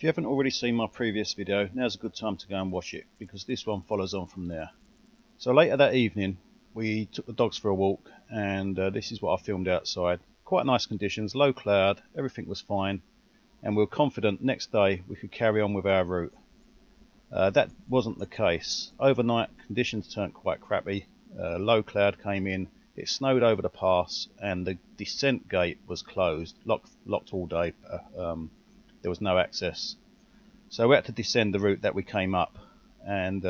If you haven't already seen my previous video, now's a good time to go and watch it, because this one follows on from there. So later that evening we took the dogs for a walk, and this is what I filmed outside. Quite nice conditions, low cloud, everything was fine, and we were confident next day we could carry on with our route. That wasn't the case. Overnight conditions turned quite crappy. Low cloud came in, it snowed over the pass, and the descent gate was closed, locked all day. There was no access. So we had to descend the route that we came up, and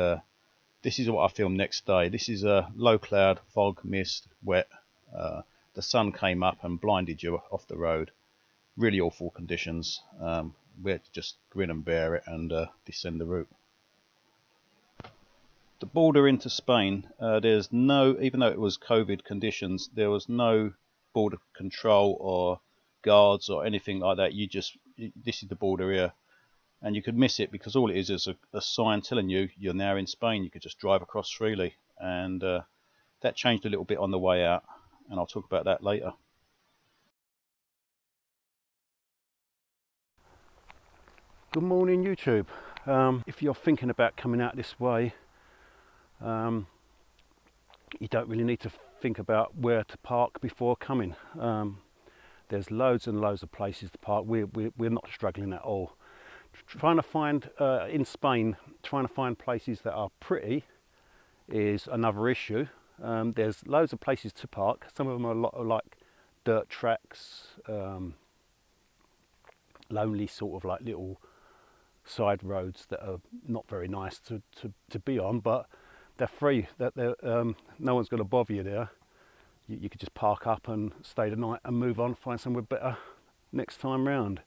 this is what I filmed next day. This is a low cloud, fog, mist, wet. The sun came up and blinded you off the road. Really awful conditions. We had to just grin and bear it and descend the route. The border into Spain, there's no, even though it was COVID conditions, there was no border control or guards or anything like that. This is the border here, and you could miss it because all it is a sign telling you you're now in Spain. You could just drive across freely, and that changed a little bit on the way out, and I'll talk about that later. Good morning, YouTube. If you're thinking about coming out this way, you don't really need to think about where to park before coming. There's loads and loads of places to park. We're not struggling at all. Trying to find in Spain, trying to find places that are pretty is another issue. There's loads of places to park. Some of them are a lot of like dirt tracks, lonely sort of like little side roads that are not very nice to be on, but they're free. No one's going to bother you there. You could just park up and stay the night and move on, find somewhere better next time round.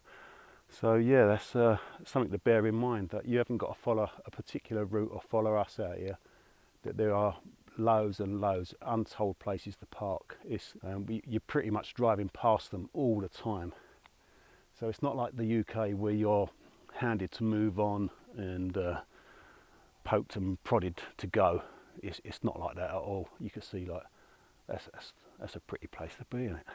So yeah, that's something to bear in mind, that you haven't got to follow a particular route or follow us out here. That there are loads and loads untold places to park. You're pretty much driving past them all the time. So it's not like the UK where you're handed to move on and poked and prodded to go. It's not like that at all. You can see like that's a pretty place to be, isn't it?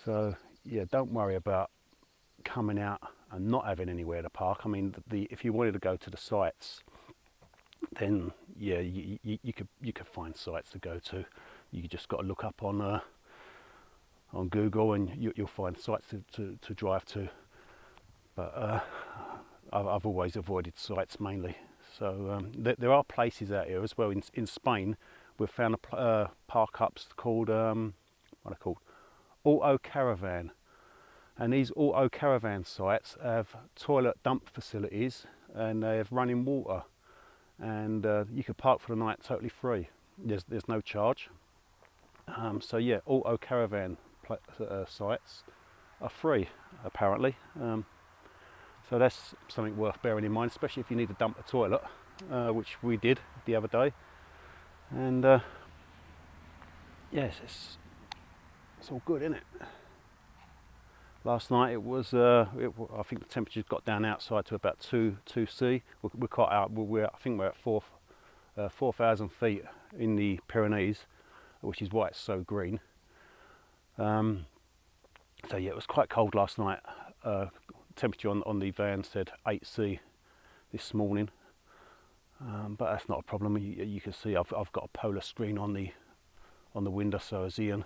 So yeah, don't worry about coming out and not having anywhere to park. I mean, if you wanted to go to the sites, then yeah, you could find sites to go to. You just got to look up on Google, and you'll find sites to drive to. But I've always avoided sites mainly. So there are places out here as well. In Spain, we've found park ups called what are called auto caravan, and these auto caravan sites have toilet dump facilities and they have running water, and you can park for the night totally free. There's no charge. So yeah, auto caravan sites are free apparently. So that's something worth bearing in mind, especially if you need to dump a toilet, which we did the other day. And yes, it's all good, isn't it? Last night it was, I think the temperatures got down outside to about 2°C. We're quite out. I think we're at 4,000 feet in the Pyrenees, which is why it's so green. So yeah, it was quite cold last night. Temperature on the van said 8°C this morning, but that's not a problem. You can see I've got a polar screen on the window, so has Ian.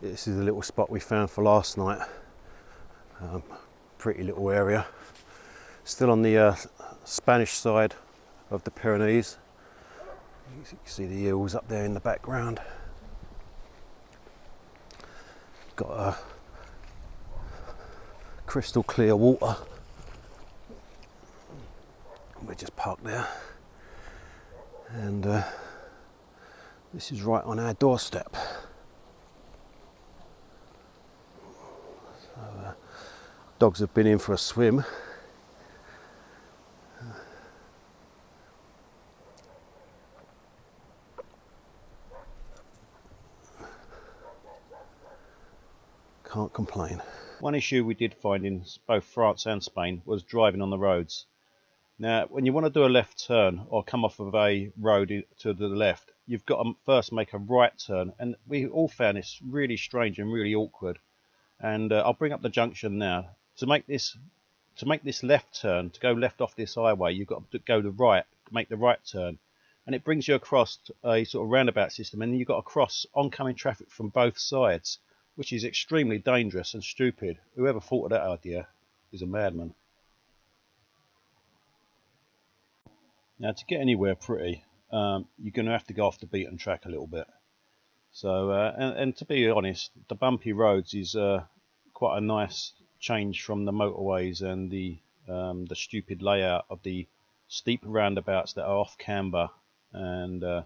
This is a little spot we found for last night. Pretty little area, still on the Spanish side of the Pyrenees. You can see the hills up there in the background. Got a crystal clear water. We're just parked there, and this is right on our doorstep. So, dogs have been in for a swim. Can't complain. One issue we did find in both France and Spain was driving on the roads. Now, when you want to do a left turn or come off of a road to the left, you've got to first make a right turn. And we all found this really strange and really awkward. And I'll bring up the junction now. To make this left turn, to go left off this highway, you've got to go to right, make the right turn. And it brings you across a sort of roundabout system. And then you've got to cross oncoming traffic from both sides, which is extremely dangerous and stupid. Whoever thought of that idea is a madman. Now, to get anywhere pretty, you're going to have to go off the beaten track a little bit. So, and to be honest, the bumpy roads is quite a nice change from the motorways and the stupid layout of the steep roundabouts that are off camber and the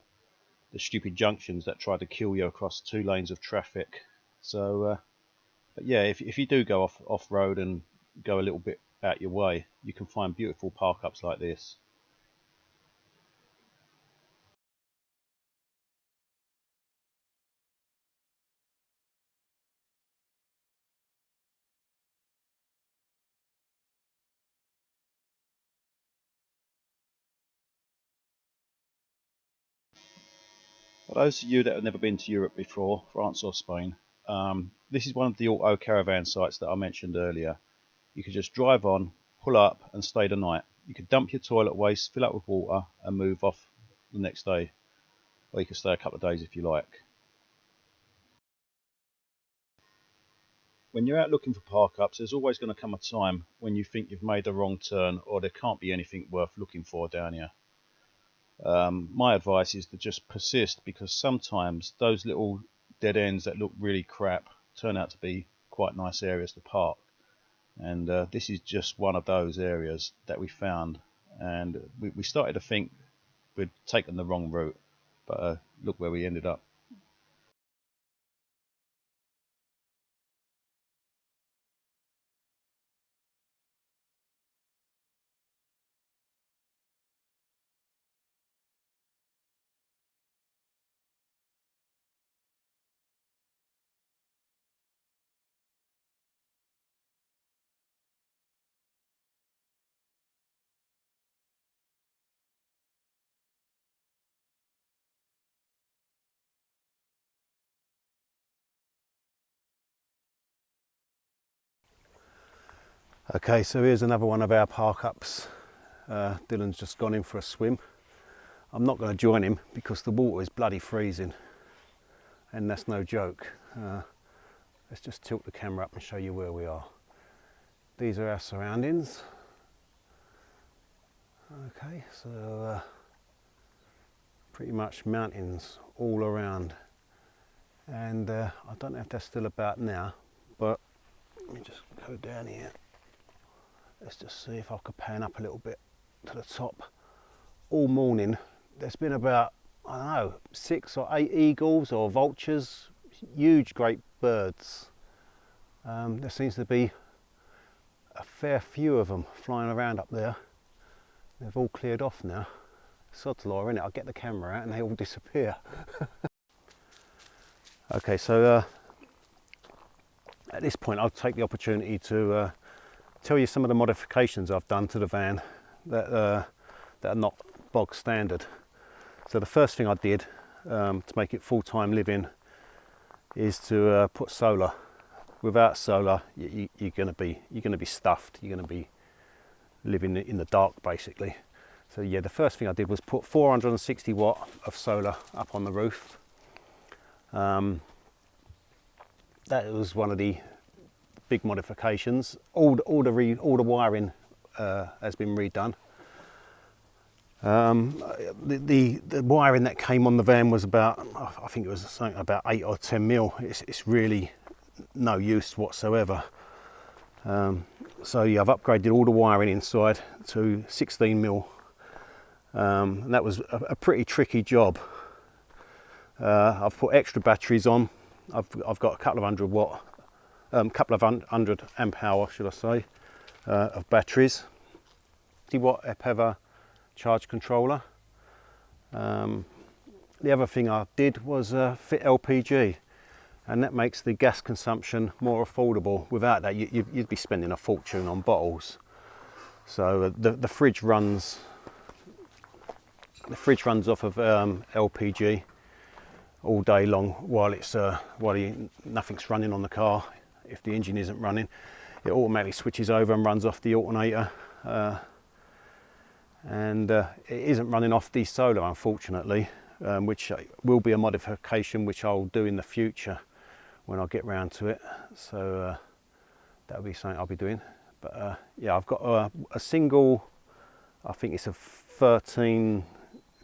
stupid junctions that try to kill you across 2 lanes of traffic. So, but yeah, if you do go off road and go a little bit out your way, you can find beautiful park ups like this. For those of you that have never been to Europe before, France or Spain, this is one of the auto caravan sites that I mentioned earlier. You could just drive on, pull up and stay the night. You could dump your toilet waste, fill up with water and move off the next day. Or you could stay a couple of days if you like. When you're out looking for park ups, there's always going to come a time when you think you've made the wrong turn or there can't be anything worth looking for down here. My advice is to just persist, because sometimes those little dead ends that look really crap turn out to be quite nice areas to park. And this is just one of those areas that we found, and we started to think we'd taken the wrong route, but look where we ended up. Okay, so here's another one of our park ups. Dylan's just gone in for a swim. I'm not going to join him because the water is bloody freezing, and that's no joke. Let's just tilt the camera up and show you where we are. These are our surroundings. Okay, so pretty much mountains all around, and I don't know if they're still about now, but let me just go down here. Let's just see if I could pan up a little bit to the top. All morning there's been about, I don't know, 6 or 8 eagles or vultures, huge great birds. There seems to be a fair few of them flying around up there. They've all cleared off now. Sod's law, innit? I'll get the camera out and they all disappear. Okay, so at this point I'll take the opportunity to tell you some of the modifications I've done to the van that are not bog standard. So the first thing I did to make it full-time living is to put solar. Without solar, you're going to be stuffed. You're going to be living in the dark, basically. So yeah, the first thing I did was put 460 watt of solar up on the roof. That was one of the big modifications. All the wiring has been redone. The wiring that came on the van was about, I think it was something about 8 or 10 mil. It's really no use whatsoever. So yeah, I've upgraded all the wiring inside to 16 mil. And that was a pretty tricky job. I've put extra batteries on. I've got a couple of 100 watt, couple of 100 amp hour, should I say, of batteries. 50 watt EPEVA charge controller. The other thing I did was fit LPG, and that makes the gas consumption more affordable. Without that, you'd be spending a fortune on bottles. So the fridge runs off of LPG all day long while nothing's running on the car. If the engine isn't running, it automatically switches over and runs off the alternator, and it isn't running off the solar, unfortunately, which will be a modification which I'll do in the future when I get round to it. So that'll be something I'll be doing. But yeah, I've got a single, I think it's a 13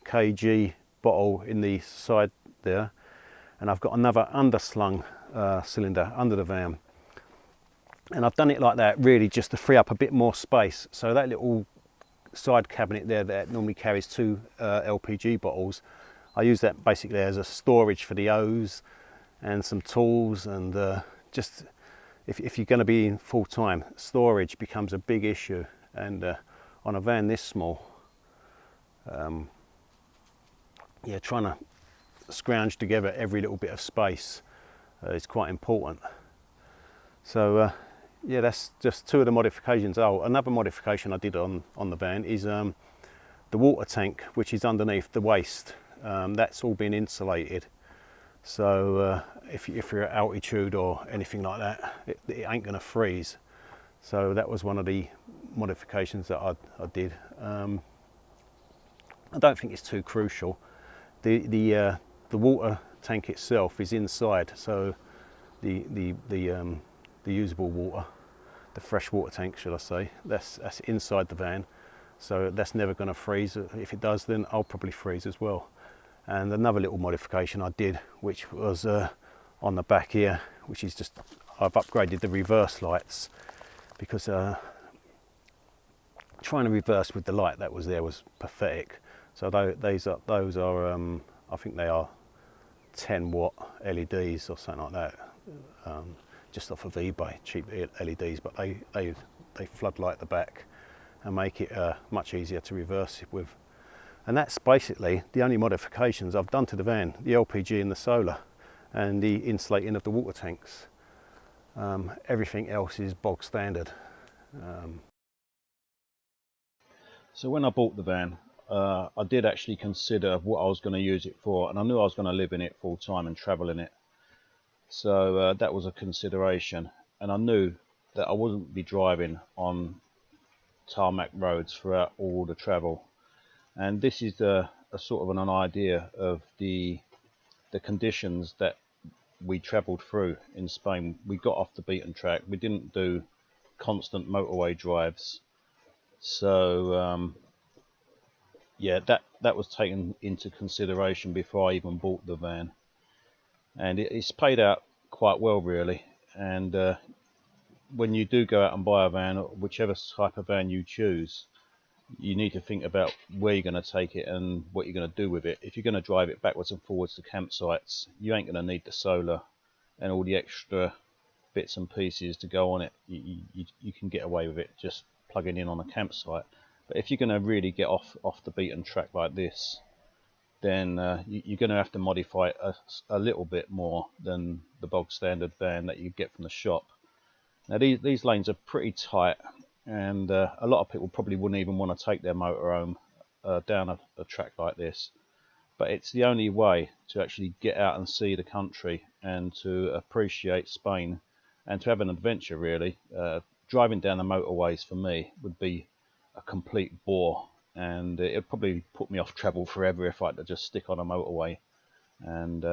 kg bottle in the side there, and I've got another underslung cylinder under the van, and I've done it like that really just to free up a bit more space. So that little side cabinet there that normally carries 2 LPG bottles, I use that basically as a storage for the hose and some tools, and just if you're going to be in full time, storage becomes a big issue, and on a van this small, yeah, trying to scrounge together every little bit of space is quite important. So yeah, that's just 2 of the modifications. Oh, another modification I did on the van is the water tank, which is underneath the waist. That's all been insulated, so if you're at altitude or anything like that, it ain't going to freeze. So that was one of the modifications that I did. I don't think it's too crucial. The water tank itself is inside, so the usable water, the fresh water tank, should I say, that's inside the van, so that's never going to freeze. If it does, then I'll probably freeze as well. And another little modification I did, which was on the back here, which is just, I've upgraded the reverse lights, because trying to reverse with the light that was there was pathetic. So those are I think they are 10 watt LEDs or something like that, just off of eBay, cheap LEDs, but they floodlight the back and make it much easier to reverse it with. And that's basically the only modifications I've done to the van: the LPG and the solar, and the insulating of the water tanks. Everything else is bog standard. So when I bought the van, I did actually consider what I was going to use it for, and I knew I was going to live in it full time and travel in it. So that was a consideration, and I knew that I wouldn't be driving on tarmac roads throughout all the travel. And this is a sort of an idea of the conditions that we travelled through in Spain. We got off the beaten track. We didn't do constant motorway drives. So yeah, that was taken into consideration before I even bought the van, and it's paid out quite well, really. And when you do go out and buy a van, or whichever type of van you choose, you need to think about where you're going to take it and what you're going to do with it. If you're going to drive it backwards and forwards to campsites, you ain't going to need the solar and all the extra bits and pieces to go on it. You can get away with it just plugging in on a campsite. But if you're going to really get off the beaten track like this, then you're going to have to modify it a little bit more than the bog standard van that you get from the shop. Now these lanes are pretty tight, and a lot of people probably wouldn't even want to take their motorhome down a track like this. But it's the only way to actually get out and see the country and to appreciate Spain and to have an adventure, really. Driving down the motorways for me would be a complete bore, and it'd probably put me off travel forever if I had to just stick on a motorway. And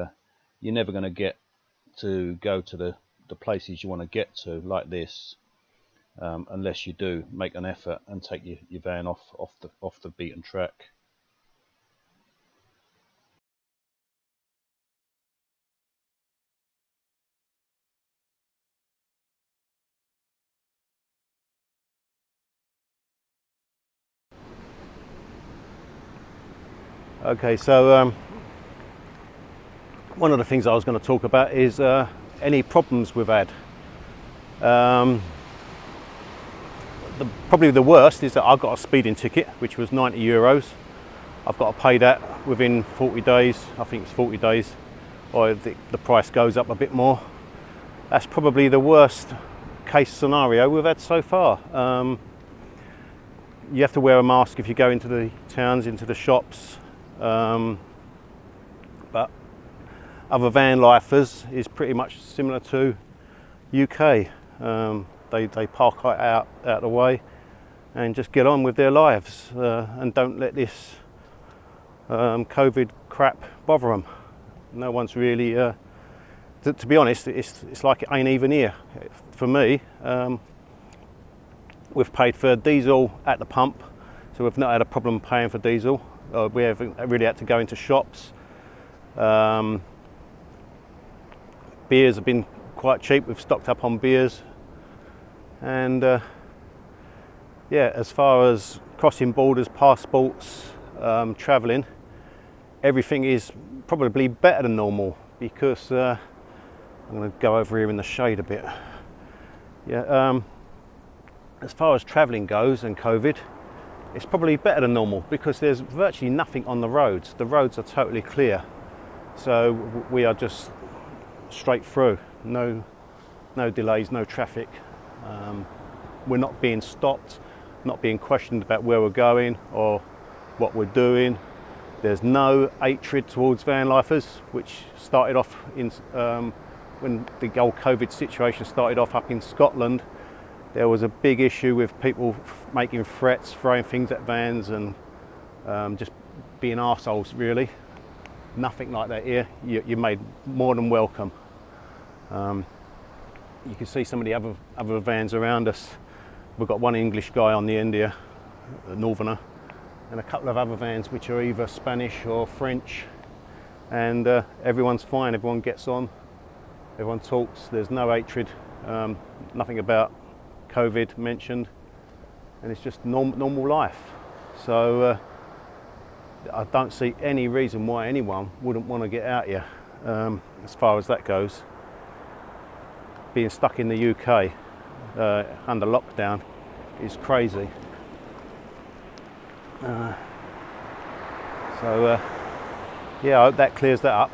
you're never going to get to go to the places you want to get to like this, unless you do make an effort and take your van off the beaten track. Okay, so one of the things I was going to talk about is any problems we've had. Probably the worst is that I got a speeding ticket, which was €90. I've got to pay that within 40 days. I think it's 40 days, or the price goes up a bit more. That's probably the worst case scenario we've had so far. You have to wear a mask if you go into the towns, into the shops. But other van lifers is pretty much similar to UK. They park out the way and just get on with their lives and don't let this COVID crap bother them. No one's really, to be honest, it's like it ain't even here. For me, we've paid for diesel at the pump, so we've not had a problem paying for diesel. We haven't really had to go into shops. Beers have been quite cheap. We've stocked up on beers. And yeah, as far as crossing borders, passports, travelling, everything is probably better than normal because I'm going to go over here in the shade a bit. Yeah, as far as travelling goes and COVID, it's probably better than normal because there's virtually nothing on the roads. The roads are totally clear, so we are just straight through. No delays, no traffic. We're not being stopped, not being questioned about where we're going or what we're doing. There's no hatred towards van lifers, which started off in when the old COVID situation started off up in Scotland. There was a big issue with people making threats, throwing things at vans and just being arseholes, really. Nothing like that here. You're made more than welcome. You can see some of the other vans around us. We've got one English guy on the end here, a northerner, and a couple of other vans which are either Spanish or French. And everyone's fine, everyone gets on, everyone talks, there's no hatred, nothing about COVID mentioned, and it's just normal life. So I don't see any reason why anyone wouldn't want to get out here. As far as that goes, being stuck in the UK under lockdown is crazy. Yeah, I hope that clears that up,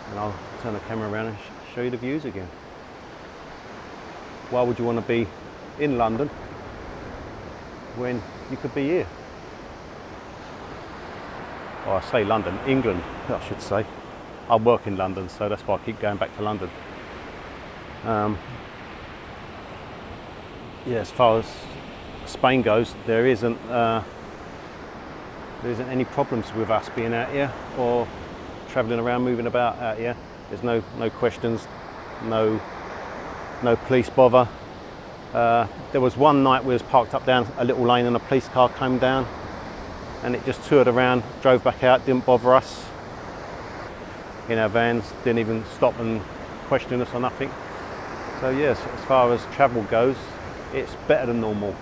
and I'll turn the camera around and show you the views again. Why would you want to be in London when you could be here? Oh, I say London, England, I should say. I work in London, so that's why I keep going back to London. Yeah, as far as Spain goes, there isn't any problems with us being out here or travelling around, moving about out here. There's no questions, no police bother. There was one night we was parked up down a little lane and a police car came down and it just toured around, drove back out, didn't bother us in our vans, didn't even stop and question us or nothing. So yes, as far as travel goes, it's better than normal.